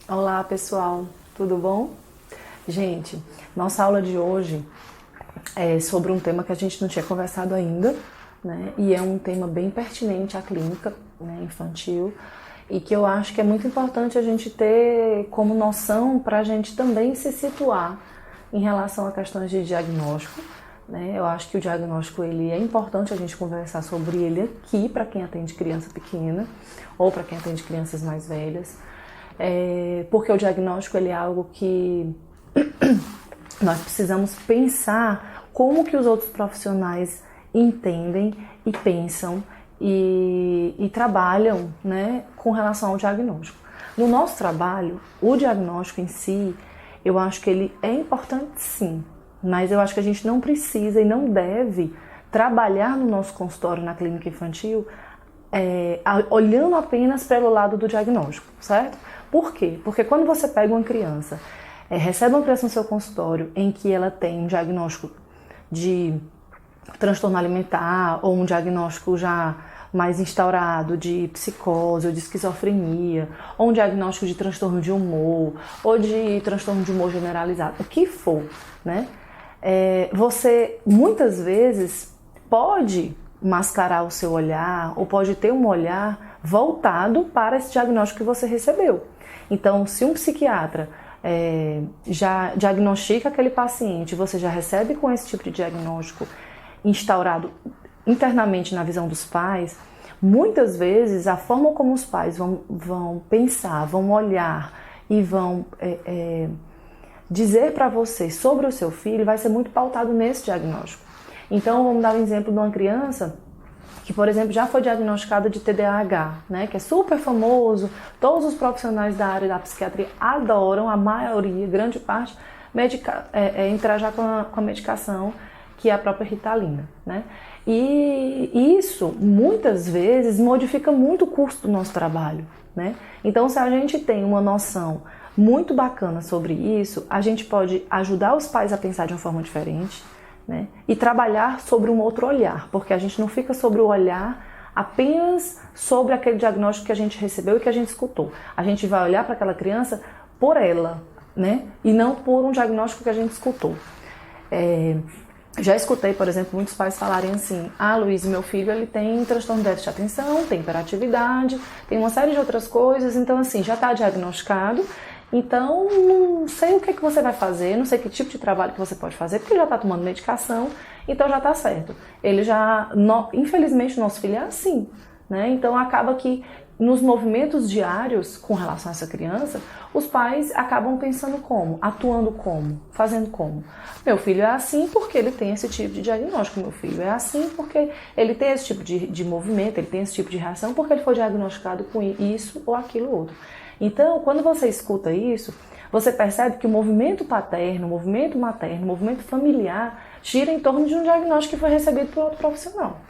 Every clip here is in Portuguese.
Olá pessoal, tudo bom? Gente, nossa aula de hoje é sobre um tema que a gente não tinha conversado ainda, né? E é um tema bem pertinente à clínica, né, infantil, e que eu acho que é muito importante a gente ter como noção para a gente também se situar em relação a questões de diagnóstico, né? Eu acho que o diagnóstico ele é importante a gente conversar sobre ele aqui para quem atende criança pequena ou para quem atende crianças mais velhas. Porque o diagnóstico ele é algo que nós precisamos pensar como que os outros profissionais entendem e pensam e trabalham, né, com relação ao diagnóstico. No nosso trabalho, o diagnóstico em si, eu acho que ele é importante sim, mas eu acho que a gente não precisa e não deve trabalhar no nosso consultório na clínica infantil olhando apenas pelo lado do diagnóstico, certo? Por quê? Porque quando você pega uma criança, recebe uma criança no seu consultório em que ela tem um diagnóstico de transtorno alimentar ou um diagnóstico já mais instaurado de psicose ou de esquizofrenia, ou um diagnóstico de transtorno de humor, ou de transtorno de humor generalizado, o que for, né? Você muitas vezes pode mascarar o seu olhar ou pode ter um olhar voltado para esse diagnóstico que você recebeu. Então, se um psiquiatra já diagnostica aquele paciente, você já recebe com esse tipo de diagnóstico instaurado internamente na visão dos pais, muitas vezes a forma como os pais vão pensar, vão olhar e vão dizer para você sobre o seu filho vai ser muito pautado nesse diagnóstico. Então, vamos dar um exemplo de uma criança que, por exemplo, já foi diagnosticada de TDAH, né, que é super famoso, todos os profissionais da área da psiquiatria adoram, a maioria, grande parte, entrar já com a medicação, que é a própria Ritalina, né? E isso, muitas vezes, modifica muito o curso do nosso trabalho, né? Então, se a gente tem uma noção muito bacana sobre isso, a gente pode ajudar os pais a pensar de uma forma diferente, né? E trabalhar sobre um outro olhar, porque a gente não fica sobre o olhar apenas sobre aquele diagnóstico que a gente recebeu e que a gente escutou. A gente vai olhar para aquela criança por ela, né? E não por um diagnóstico que a gente escutou. Já escutei, por exemplo, muitos pais falarem assim: ah, Luiz, meu filho ele tem transtorno de déficit de atenção, tem hiperatividade, tem uma série de outras coisas, então assim, já está diagnosticado, então não sei o que você vai fazer, não sei que tipo de trabalho que você pode fazer, porque já está tomando medicação, então já está certo. Ele já, infelizmente, o nosso filho é assim, né? Então acaba que nos movimentos diários com relação a essa criança, os pais acabam pensando como, atuando como, fazendo como. Meu filho é assim porque ele tem esse tipo de diagnóstico, meu filho é assim porque ele tem esse tipo de movimento, ele tem esse tipo de reação porque ele foi diagnosticado com isso ou aquilo outro. Então, quando você escuta isso, você percebe que o movimento paterno, o movimento materno, o movimento familiar gira em torno de um diagnóstico que foi recebido por outro profissional.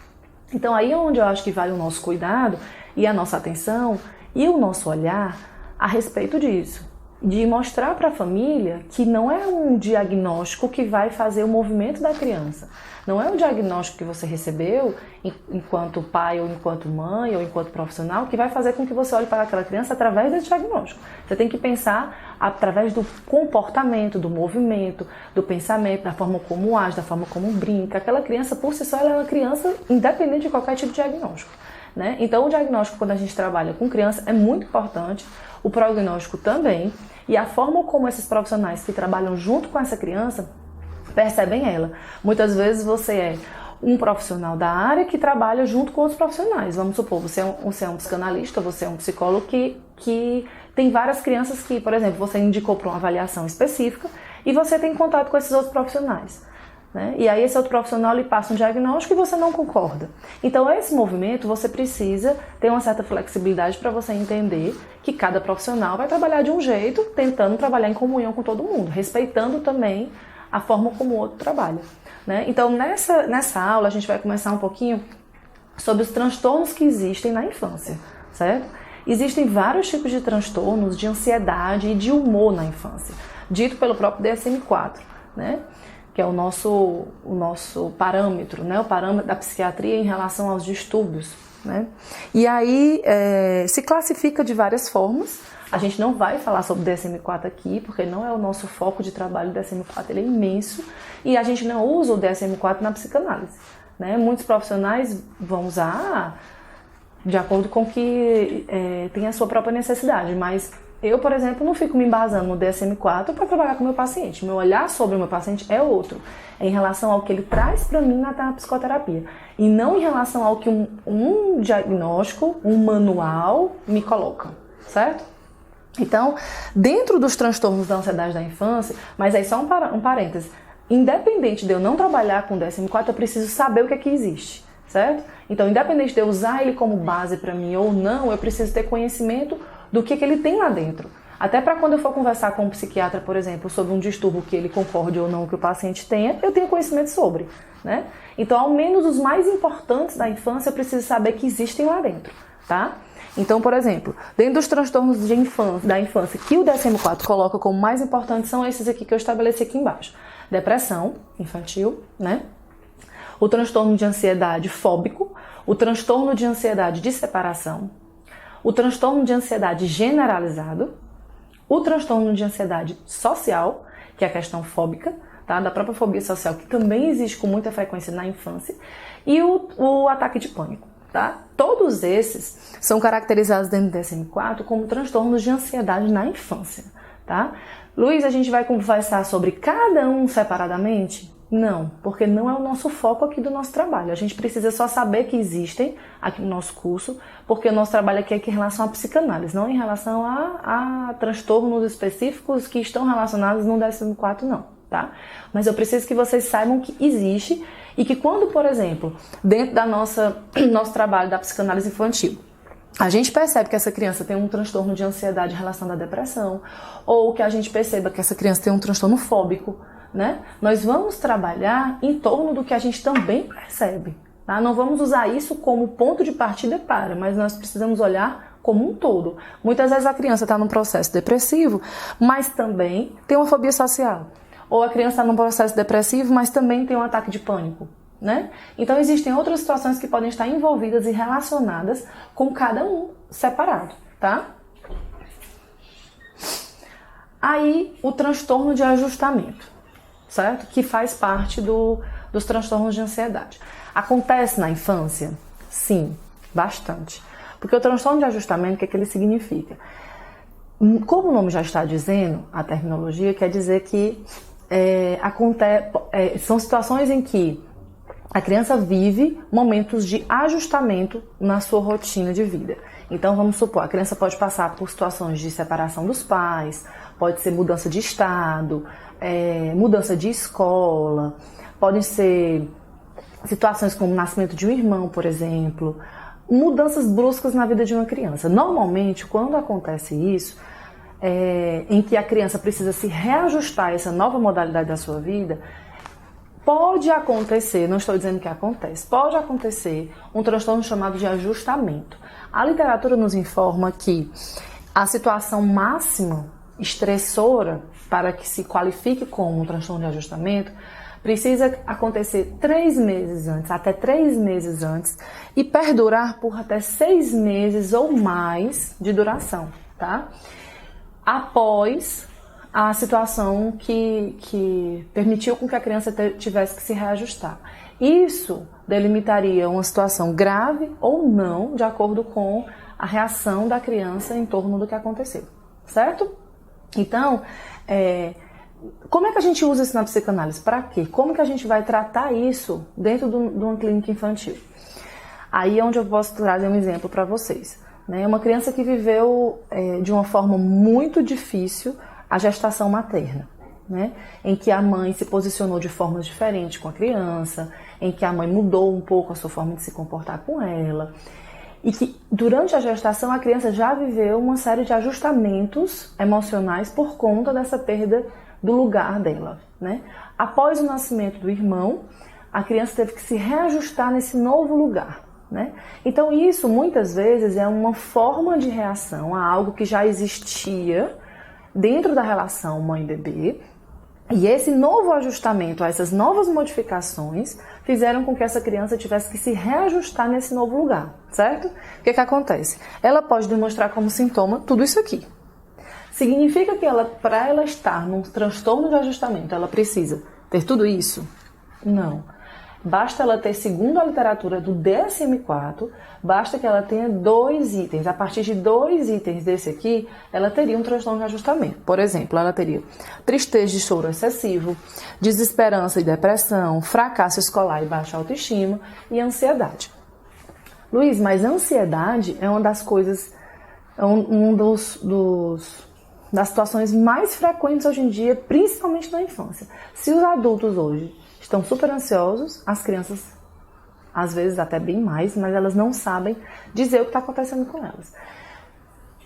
Então, aí é onde eu acho que vale o nosso cuidado e a nossa atenção e o nosso olhar a respeito disso. De mostrar para a família que não é um diagnóstico que vai fazer o movimento da criança. Não é um diagnóstico que você recebeu enquanto pai ou enquanto mãe ou enquanto profissional que vai fazer com que você olhe para aquela criança através desse diagnóstico. Você tem que pensar através do comportamento, do movimento, do pensamento, da forma como age, da forma como brinca. Aquela criança, por si só, ela é uma criança independente de qualquer tipo de diagnóstico, né? Então, o diagnóstico, quando a gente trabalha com criança, é muito importante, o prognóstico também, e a forma como esses profissionais que trabalham junto com essa criança percebem ela. Muitas vezes você é um profissional da área que trabalha junto com outros profissionais. Vamos supor, você é um psicanalista, você é um psicólogo que tem várias crianças que, por exemplo, você indicou para uma avaliação específica e você tem contato com esses outros profissionais, né? E aí esse outro profissional lhe passa um diagnóstico e você não concorda. Então esse movimento você precisa ter uma certa flexibilidade para você entender que cada profissional vai trabalhar de um jeito, tentando trabalhar em comunhão com todo mundo, respeitando também a forma como o outro trabalha, né? Então nessa aula a gente vai começar um pouquinho sobre os transtornos que existem na infância, certo? Existem vários tipos de transtornos de ansiedade e de humor na infância, dito pelo próprio DSM-4, né? Que é o nosso parâmetro, né? O parâmetro da psiquiatria em relação aos distúrbios, né? E aí se classifica de várias formas. A gente não vai falar sobre DSM-4 aqui, porque não é o nosso foco de trabalho. O DSM-4 ele é imenso e a gente não usa o DSM-4 na psicanálise, né? Muitos profissionais vão usar de acordo com que tem a sua própria necessidade, mas eu, por exemplo, não fico me embasando no DSM-4 para trabalhar com o meu paciente. Meu olhar sobre o meu paciente é outro, em relação ao que ele traz para mim na psicoterapia, e não em relação ao que um diagnóstico, um manual me coloca, certo? Então, dentro dos transtornos da ansiedade da infância, mas aí só um parêntese, independente de eu não trabalhar com o DSM-4, eu preciso saber o que é que existe, certo? Então, independente de eu usar ele como base para mim ou não, eu preciso ter conhecimento do que ele tem lá dentro. Até para quando eu for conversar com um psiquiatra, por exemplo, sobre um distúrbio que ele concorde ou não que o paciente tenha, eu tenho conhecimento sobre, né? Então, ao menos os mais importantes da infância, eu preciso saber que existem lá dentro, tá? Então, por exemplo, dentro dos transtornos da infância que o DSM-4 coloca como mais importantes são esses aqui que eu estabeleci aqui embaixo. Depressão infantil, né? O transtorno de ansiedade fóbico, o transtorno de ansiedade de separação, o transtorno de ansiedade generalizado, o transtorno de ansiedade social, que é a questão fóbica, tá? Da própria fobia social, que também existe com muita frequência na infância, e o ataque de pânico. Tá? Todos esses são caracterizados dentro do DSM-4 como transtornos de ansiedade na infância. Tá? Luiz, a gente vai conversar sobre cada um separadamente? Não, porque não é o nosso foco aqui do nosso trabalho. A gente precisa só saber que existem aqui no nosso curso, porque o nosso trabalho aqui é em relação à psicanálise, não em relação a transtornos específicos que estão relacionados no DSM-4, não. Tá? Mas eu preciso que vocês saibam que existe e que quando, por exemplo, dentro da nosso trabalho da psicanálise infantil, a gente percebe que essa criança tem um transtorno de ansiedade relacionado à depressão, ou que a gente perceba que essa criança tem um transtorno fóbico, né? Nós vamos trabalhar em torno do que a gente também percebe. Tá? Não vamos usar isso como ponto de partida mas nós precisamos olhar como um todo. Muitas vezes a criança está num processo depressivo, mas também tem uma fobia social. Ou a criança está num processo depressivo, mas também tem um ataque de pânico, né? Então existem outras situações que podem estar envolvidas e relacionadas com cada um separado, tá? Aí o transtorno de ajustamento, certo? Que faz parte dos transtornos de ansiedade. Acontece na infância? Sim, bastante. Porque o transtorno de ajustamento, o que é que ele significa? Como o nome já está dizendo, a terminologia quer dizer que são situações em que a criança vive momentos de ajustamento na sua rotina de vida. Então, vamos supor, a criança pode passar por situações de separação dos pais, pode ser mudança de estado, mudança de escola, podem ser situações como o nascimento de um irmão, por exemplo, mudanças bruscas na vida de uma criança. Normalmente, quando acontece isso, em que a criança precisa se reajustar a essa nova modalidade da sua vida, pode acontecer, não estou dizendo que acontece, pode acontecer um transtorno chamado de ajustamento. A literatura nos informa que a situação máxima estressora para que se qualifique como um transtorno de ajustamento precisa acontecer 3 meses antes, até 3 meses antes, e perdurar por até 6 meses ou mais de duração, tá? Após a situação que permitiu com que a criança tivesse que se reajustar. Isso delimitaria uma situação grave ou não, de acordo com a reação da criança em torno do que aconteceu, certo? Então, como é que a gente usa isso na psicanálise? Para quê? Como que a gente vai tratar isso dentro de uma clínica infantil? Aí é onde eu posso trazer um exemplo para vocês. Uma criança que viveu de uma forma muito difícil a gestação materna, né? Em que a mãe se posicionou de formas diferentes com a criança, em que a mãe mudou um pouco a sua forma de se comportar com ela, e que durante a gestação a criança já viveu uma série de ajustamentos emocionais por conta dessa perda do lugar dela, né? Após o nascimento do irmão, a criança teve que se reajustar nesse novo lugar, né? Então isso muitas vezes é uma forma de reação a algo que já existia dentro da relação mãe-bebê, e esse novo ajustamento, essas novas modificações fizeram com que essa criança tivesse que se reajustar nesse novo lugar, certo? O que acontece? Ela pode demonstrar como sintoma tudo isso aqui, Significa que para ela estar num transtorno de ajustamento, ela precisa ter tudo isso? Não. Basta ela ter, segundo a literatura do DSM-4, basta que ela tenha 2 itens. A partir de 2 itens desse aqui, ela teria um transtorno de ajustamento. Por exemplo, ela teria tristeza e choro excessivo, desesperança e depressão, fracasso escolar e baixa autoestima e ansiedade. Luiz, mas a ansiedade é uma das coisas, das situações mais frequentes hoje em dia, principalmente na infância. Se os adultos hoje estão super ansiosos, as crianças, às vezes até bem mais, mas elas não sabem dizer o que está acontecendo com elas.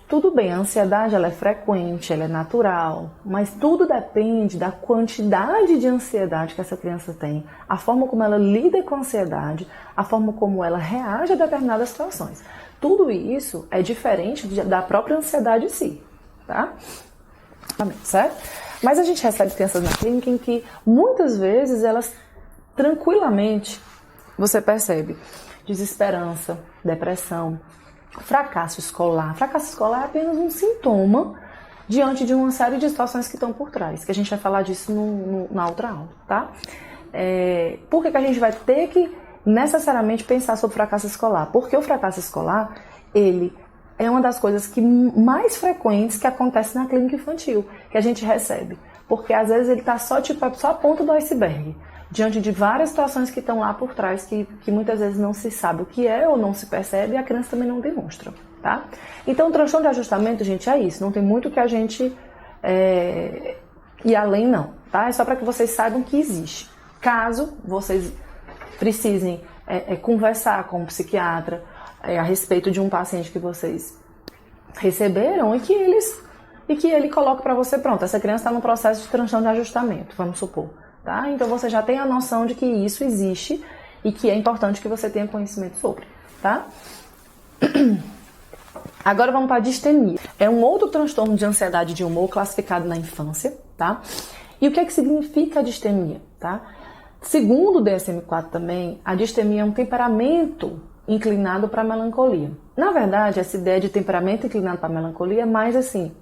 Tudo bem, a ansiedade ela é frequente, ela é natural, mas tudo depende da quantidade de ansiedade que essa criança tem, a forma como ela lida com a ansiedade, a forma como ela reage a determinadas situações. Tudo isso é diferente da própria ansiedade em si, tá? Certo? Mas a gente recebe crianças na clínica em que muitas vezes elas tranquilamente, você percebe, desesperança, depressão, fracasso escolar. Fracasso escolar é apenas um sintoma diante de uma série de situações que estão por trás, que a gente vai falar disso na outra aula, tá? Por que a gente vai ter que necessariamente pensar sobre fracasso escolar? Porque o fracasso escolar, ele é uma das coisas que mais frequentes que acontece na clínica infantil, que a gente recebe. Porque às vezes ele está só a ponta do iceberg, diante de várias situações que estão lá por trás, que muitas vezes não se sabe o que é ou não se percebe e a criança também não demonstra, tá? Então o transtorno de ajustamento, gente, é isso. Não tem muito que a gente ir além, não, tá? É só para que vocês saibam que existe. Caso vocês precisem conversar com um psiquiatra, a respeito de um paciente que vocês receberam e que ele coloca para você, pronto, essa criança está no processo de transtorno de ajustamento, vamos supor, tá? Então você já tem a noção de que isso existe e que é importante que você tenha conhecimento sobre, tá? Agora vamos para a distemia. É um outro transtorno de ansiedade e de humor classificado na infância, tá? E o que é que significa a distemia, tá? Segundo o DSM-4 também, a distemia é um temperamento inclinado para a melancolia. Na verdade, essa ideia de temperamento inclinado para a melancolia é mais assim,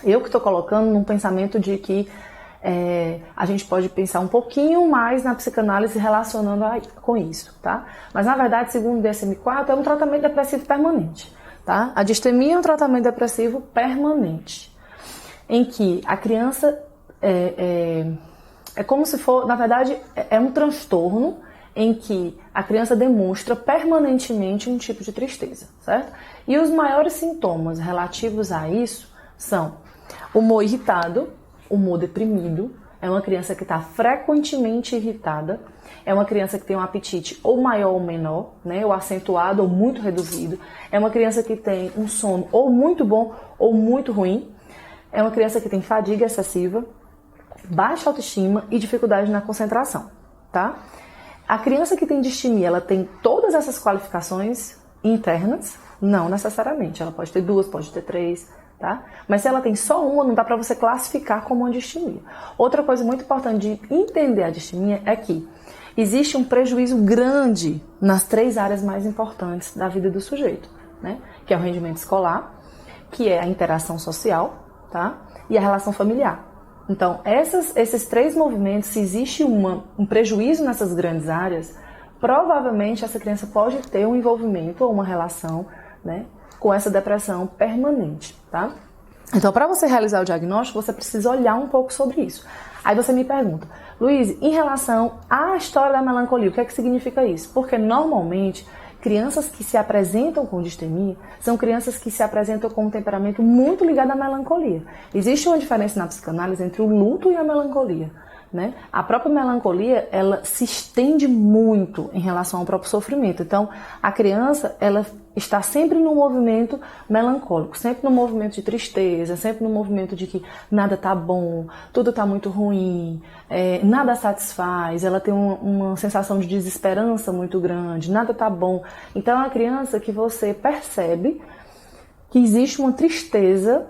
eu que estou colocando num pensamento de que a gente pode pensar um pouquinho mais na psicanálise relacionando com isso, tá? Mas na verdade, segundo o DSM-4, é um tratamento depressivo permanente, tá? A distemia é um tratamento depressivo permanente, em que a criança é como se for, na verdade, é um transtorno em que a criança demonstra permanentemente um tipo de tristeza, certo? E os maiores sintomas relativos a isso são humor irritado, humor deprimido, é uma criança que está frequentemente irritada, é uma criança que tem um apetite ou maior ou menor, né, ou acentuado ou muito reduzido, é uma criança que tem um sono ou muito bom ou muito ruim, é uma criança que tem fadiga excessiva, baixa autoestima e dificuldade na concentração, tá? A criança que tem distimia, ela tem todas essas qualificações internas? Não necessariamente. Ela pode ter 2, pode ter 3, tá? Mas se ela tem só uma, não dá para você classificar como uma distimia. Outra coisa muito importante de entender a distimia é que existe um prejuízo grande nas 3 áreas mais importantes da vida do sujeito, né? Que é o rendimento escolar, que é a interação social, tá? E a relação familiar. Então, esses 3 movimentos, se existe um prejuízo nessas grandes áreas, provavelmente essa criança pode ter um envolvimento ou uma relação, né, com essa depressão permanente, tá? Então, para você realizar o diagnóstico, você precisa olhar um pouco sobre isso. Aí você me pergunta, Luiz, em relação à história da melancolia, o que é que significa isso? Porque normalmente crianças que se apresentam com distemia são crianças que se apresentam com um temperamento muito ligado à melancolia. Existe uma diferença na psicanálise entre o luto e a melancolia, né? A própria melancolia, ela se estende muito em relação ao próprio sofrimento. Então, a criança, ela está sempre no movimento melancólico, sempre no movimento de tristeza, sempre no movimento de que nada está bom, tudo está muito ruim, nada satisfaz, ela tem uma sensação de desesperança muito grande, nada está bom. Então, é uma criança que você percebe que existe uma tristeza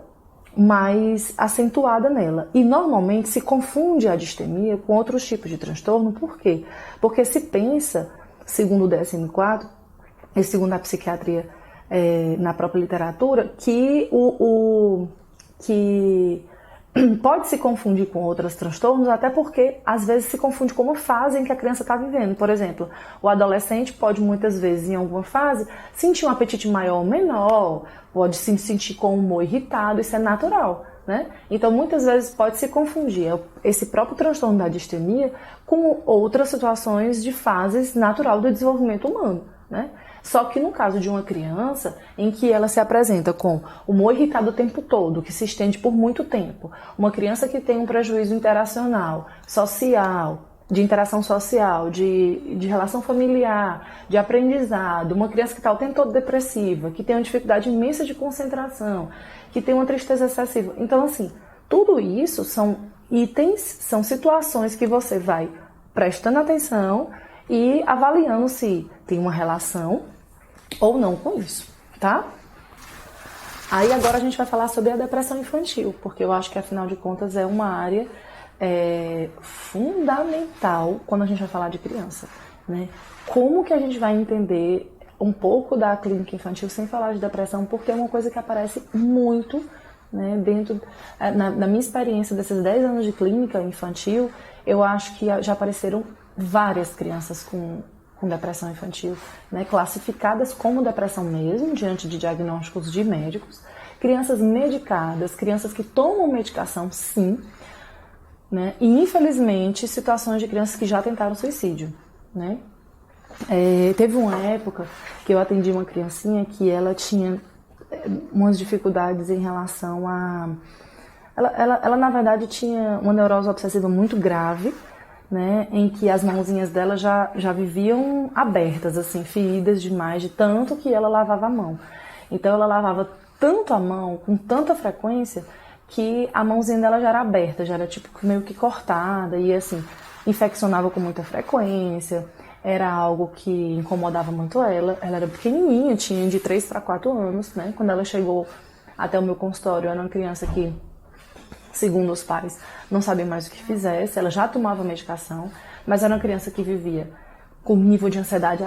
mais acentuada nela. E normalmente se confunde a distemia com outros tipos de transtorno. Por quê? Porque se pensa, segundo o DSM-4, e segundo a psiquiatria na própria literatura, que que pode se confundir com outros transtornos, até porque às vezes se confunde com uma fase em que a criança está vivendo. Por exemplo, o adolescente pode muitas vezes, em alguma fase, sentir um apetite maior ou menor, pode se sentir com o humor irritado, isso é natural, né? Então muitas vezes pode se confundir esse próprio transtorno da distemia com outras situações de fases natural do desenvolvimento humano, né? Só que no caso de uma criança em que ela se apresenta com humor irritado o tempo todo, que se estende por muito tempo, uma criança que tem um prejuízo interacional, social, de interação social, de relação familiar, de aprendizado, uma criança que está o tempo todo depressiva, que tem uma dificuldade imensa de concentração, que tem uma tristeza excessiva. Então, assim, tudo isso são itens, são situações que você vai prestando atenção e avaliando se tem uma relação ou não com isso, tá? Aí agora a gente vai falar sobre a depressão infantil, porque eu acho que afinal de contas é uma área fundamental quando a gente vai falar de criança, né? Como que a gente vai entender um pouco da clínica infantil sem falar de depressão, porque é uma coisa que aparece muito, né, dentro, na minha experiência desses 10 anos de clínica infantil, eu acho que já apareceram várias crianças com depressão infantil, né, classificadas como depressão mesmo, diante de diagnósticos de médicos, crianças medicadas, crianças que tomam medicação, sim, né, e infelizmente situações de crianças que já tentaram suicídio, né. Teve uma época que eu atendi uma criancinha que ela tinha umas dificuldades em relação a... Ela na verdade tinha uma neurose obsessiva muito grave, né, em que as mãozinhas dela já viviam abertas, assim, feridas demais, de tanto que ela lavava a mão. Então ela lavava tanto a mão, com tanta frequência, que a mãozinha dela já era aberta, já era tipo meio que cortada, e assim, infeccionava com muita frequência, era algo que incomodava muito ela. Ela era pequenininha, tinha de 3 para 4 anos, né, quando ela chegou até o meu consultório, era uma criança que, segundo os pais, não sabia mais o que fizesse, ela já tomava medicação, mas era uma criança que vivia com um nível de ansiedade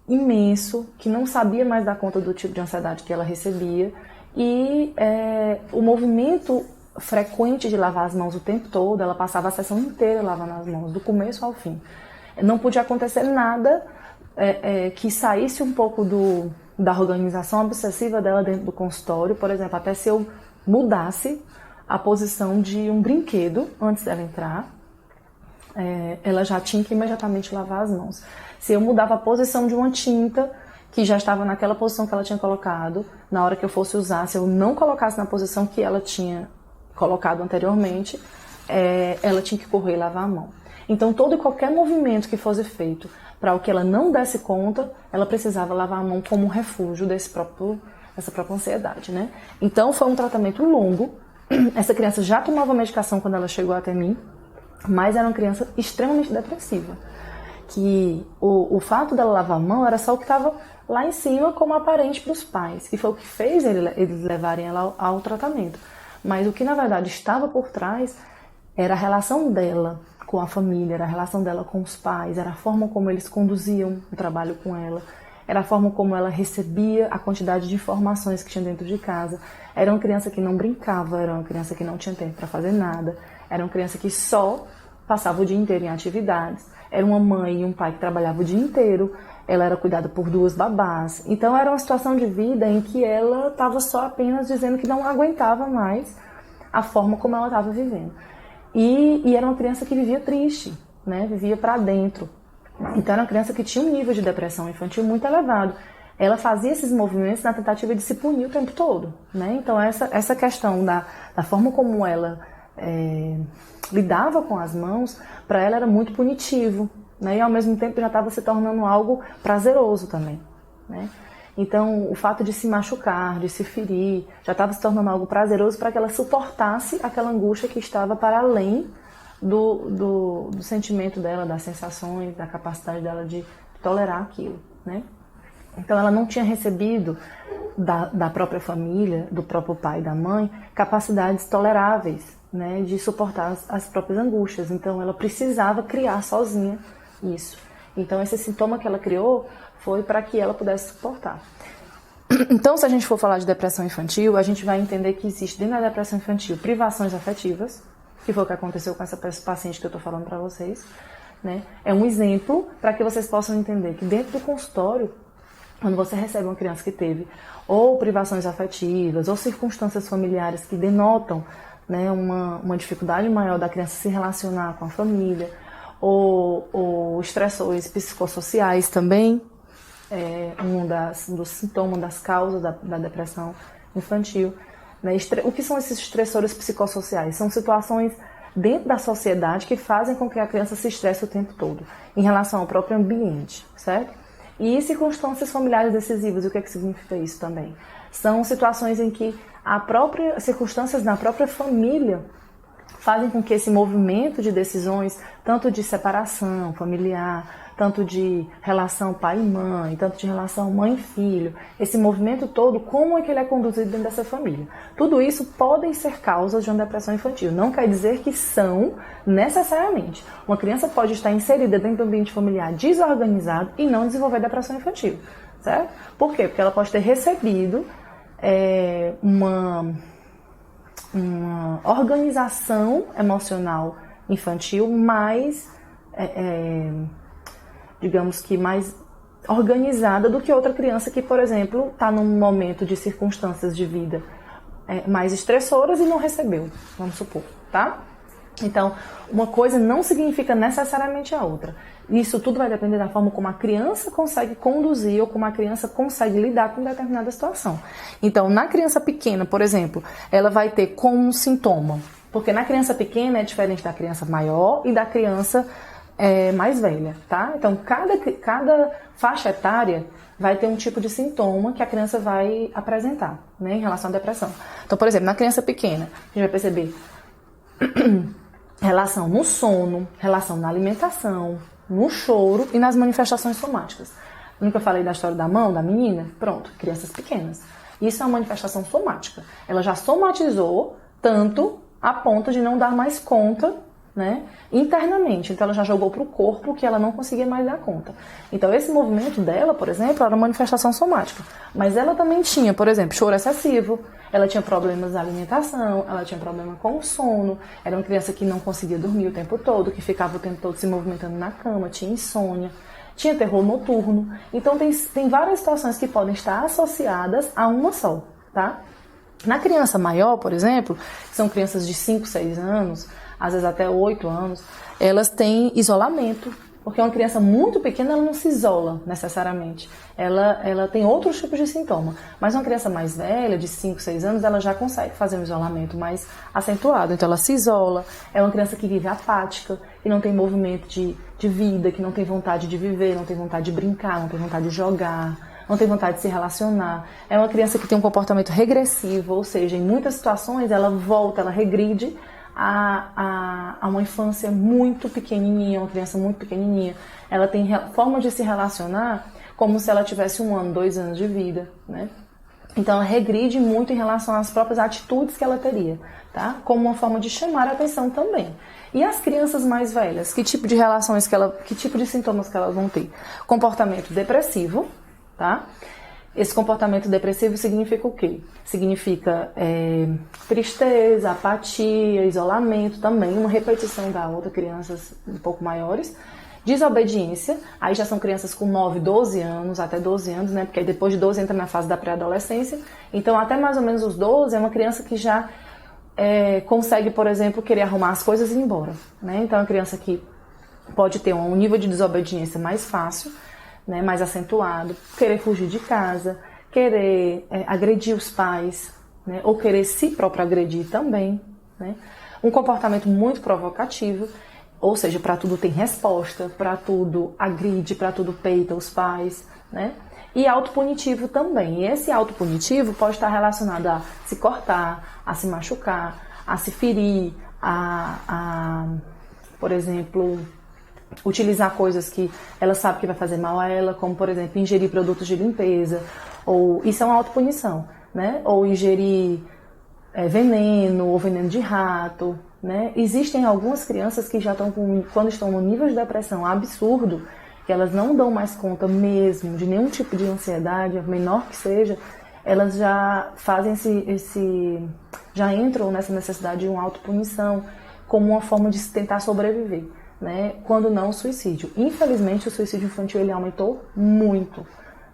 imenso, que não sabia mais dar conta do tipo de ansiedade que ela recebia, e o movimento frequente de lavar as mãos o tempo todo, ela passava a sessão inteira lavando as mãos, do começo ao fim. Não podia acontecer nada que saísse um pouco da organização obsessiva dela dentro do consultório, por exemplo, até se eu mudasse a posição de um brinquedo antes dela entrar, ela já tinha que imediatamente lavar as mãos. Se eu mudava a posição de uma tinta que já estava naquela posição que ela tinha colocado, na hora que eu fosse usar, se eu não colocasse na posição que ela tinha colocado anteriormente, ela tinha que correr e lavar a mão. Então todo e qualquer movimento que fosse feito para o que ela não desse conta, ela precisava lavar a mão como um refúgio dessa própria ansiedade, né? Então foi um tratamento longo. Essa criança já tomava medicação quando ela chegou até mim, mas era uma criança extremamente depressiva. Que o fato dela lavar a mão era só o que estava lá em cima como aparente para os pais, que foi o que fez eles levarem ela ao tratamento. Mas o que na verdade estava por trás era a relação dela com a família, era a relação dela com os pais, era a forma como eles conduziam o trabalho com ela, era a forma como ela recebia a quantidade de informações que tinha dentro de casa. Era uma criança que não brincava, era uma criança que não tinha tempo para fazer nada, era uma criança que só passava o dia inteiro em atividades, era uma mãe e um pai que trabalhavam o dia inteiro, ela era cuidada por 2 babás. Então era uma situação de vida em que ela estava só apenas dizendo que não aguentava mais a forma como ela estava vivendo. E era uma criança que vivia triste, né? Vivia para dentro. Então era uma criança que tinha um nível de depressão infantil muito elevado. Ela fazia esses movimentos na tentativa de se punir o tempo todo, né? Então essa questão da forma como ela lidava com as mãos, para ela era muito punitivo, né? E ao mesmo tempo já estava se tornando algo prazeroso também, né? Então o fato de se machucar, de se ferir, já estava se tornando algo prazeroso para que ela suportasse aquela angústia que estava para além do sentimento dela, das sensações, da capacidade dela de tolerar aquilo, né? Então ela não tinha recebido da própria família, do próprio pai e da mãe, capacidades toleráveis, né, de suportar as próprias angústias. Então ela precisava criar sozinha isso. Então esse sintoma que ela criou foi para que ela pudesse suportar. Então, se a gente for falar de depressão infantil, a gente vai entender que existe dentro da depressão infantil privações afetivas, que foi o que aconteceu com essa paciente que eu estou falando para vocês, né? É um exemplo para que vocês possam entender que dentro do consultório, quando você recebe uma criança que teve ou privações afetivas ou circunstâncias familiares que denotam, né, uma dificuldade maior da criança se relacionar com a família, ou estressores psicossociais também, um dos sintomas, das causas da depressão infantil. Né? O que são esses estressores psicossociais? São situações dentro da sociedade que fazem com que a criança se estresse o tempo todo, em relação ao próprio ambiente, certo? E circunstâncias familiares decisivas, o que é que significa isso também? São situações em que circunstâncias na própria família fazem com que esse movimento de decisões, tanto de separação familiar, tanto de relação pai e mãe, tanto de relação mãe e filho, esse movimento todo, como é que ele é conduzido dentro dessa família? Tudo isso podem ser causas de uma depressão infantil. Não quer dizer que são necessariamente. Uma criança pode estar inserida dentro do ambiente familiar desorganizado e não desenvolver depressão infantil, certo? Por quê? Porque ela pode ter recebido uma organização emocional infantil mais, digamos que mais organizada do que outra criança que, por exemplo, está num momento de circunstâncias de vida mais estressoras e não recebeu, vamos supor, tá? Então, uma coisa não significa necessariamente a outra. Isso tudo vai depender da forma como a criança consegue conduzir ou como a criança consegue lidar com determinada situação. Então, na criança pequena, por exemplo, ela vai ter como um sintoma, porque na criança pequena é diferente da criança maior e da criança mais velha, tá? Então, cada faixa etária vai ter um tipo de sintoma que a criança vai apresentar, né, em relação à depressão. Então, por exemplo, na criança pequena, a gente vai perceber relação no sono, relação na alimentação, no choro e nas manifestações somáticas. Nunca falei da história da mão, da menina? Pronto, crianças pequenas. Isso é uma manifestação somática. Ela já somatizou tanto a ponto de não dar mais conta, né, internamente. Então ela já jogou para o corpo que ela não conseguia mais dar conta. Então esse movimento dela, por exemplo, era uma manifestação somática. Mas ela também tinha, por exemplo, choro excessivo, ela tinha problemas na alimentação, ela tinha problema com o sono, era uma criança que não conseguia dormir o tempo todo, que ficava o tempo todo se movimentando na cama, tinha insônia, tinha terror noturno. Então tem várias situações que podem estar associadas a uma só, tá? Na criança maior, por exemplo, que são crianças de 5, 6 anos, às vezes até 8 anos, elas têm isolamento, porque uma criança muito pequena ela não se isola necessariamente, ela tem outros tipos de sintoma, mas uma criança mais velha, de 5, 6 anos, ela já consegue fazer um isolamento mais acentuado, então ela se isola, é uma criança que vive apática, que não tem movimento de vida, que não tem vontade de viver, não tem vontade de brincar, não tem vontade de jogar, não tem vontade de se relacionar. É uma criança que tem um comportamento regressivo, ou seja, em muitas situações ela volta, ela regride a uma infância muito pequenininha, uma criança muito pequenininha. Ela tem forma de se relacionar como se ela tivesse 1 ano, 2 anos de vida, né? Então ela regride muito em relação às próprias atitudes que ela teria, tá? Como uma forma de chamar a atenção também. E as crianças mais velhas, que tipo de relações que tipo de sintomas que elas vão ter? Comportamento depressivo, tá? Esse comportamento depressivo significa o quê? Significa tristeza, apatia, isolamento também, uma repetição da outra, crianças um pouco maiores. Desobediência, aí já são crianças com 9, 12 anos, até 12 anos, né? Porque aí depois de 12 entra na fase da pré-adolescência. Então até mais ou menos os 12 é uma criança que já consegue, por exemplo, querer arrumar as coisas e ir embora, né? Então é uma criança que pode ter um nível de desobediência mais fácil, né, mais acentuado, querer fugir de casa, querer agredir os pais, né, ou querer si próprio agredir também, né, um comportamento muito provocativo, ou seja, para tudo tem resposta, para tudo agride, para tudo peita os pais, né, e autopunitivo também. E esse autopunitivo pode estar relacionado a se cortar, a se machucar, a se ferir, por exemplo, utilizar coisas que ela sabe que vai fazer mal a ela, como, por exemplo, ingerir produtos de limpeza, ou isso é uma autopunição, né? Ou ingerir veneno, ou veneno de rato, né? Existem algumas crianças que já estão quando estão no nível de depressão absurdo, que elas não dão mais conta mesmo de nenhum tipo de ansiedade, menor que seja, elas já fazem já entram nessa necessidade de uma autopunição como uma forma de tentar sobreviver, né? Quando não o suicídio. Infelizmente, o suicídio infantil ele aumentou muito.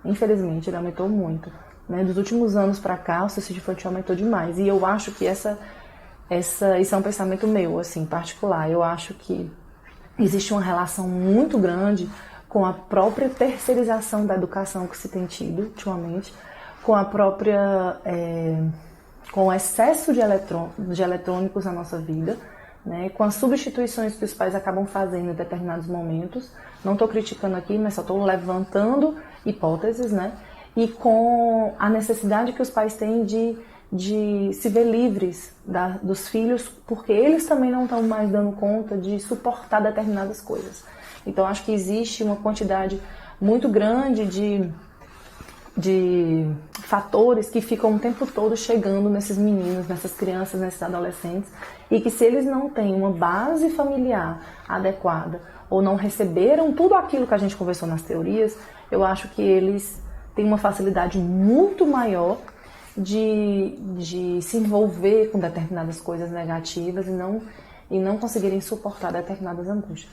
Infelizmente, ele aumentou muito. Né? Dos últimos anos para cá, o suicídio infantil aumentou demais. E eu acho que isso é um pensamento meu, assim, particular. Eu acho que existe uma relação muito grande com a própria terceirização da educação que se tem tido ultimamente, com a própria com o excesso de eletrônicos na nossa vida, né, com as substituições que os pais acabam fazendo em determinados momentos. Não estou criticando aqui, mas só estou levantando hipóteses, né, e com a necessidade que os pais têm de se ver livres dos filhos, porque eles também não estão mais dando conta de suportar determinadas coisas. Então, acho que existe uma quantidade muito grande de fatores que ficam o tempo todo chegando nesses meninos, nessas crianças, nesses adolescentes, e que se eles não têm uma base familiar adequada ou não receberam tudo aquilo que a gente conversou nas teorias, eu acho que eles têm uma facilidade muito maior de se envolver com determinadas coisas negativas e não conseguirem suportar determinadas angústias.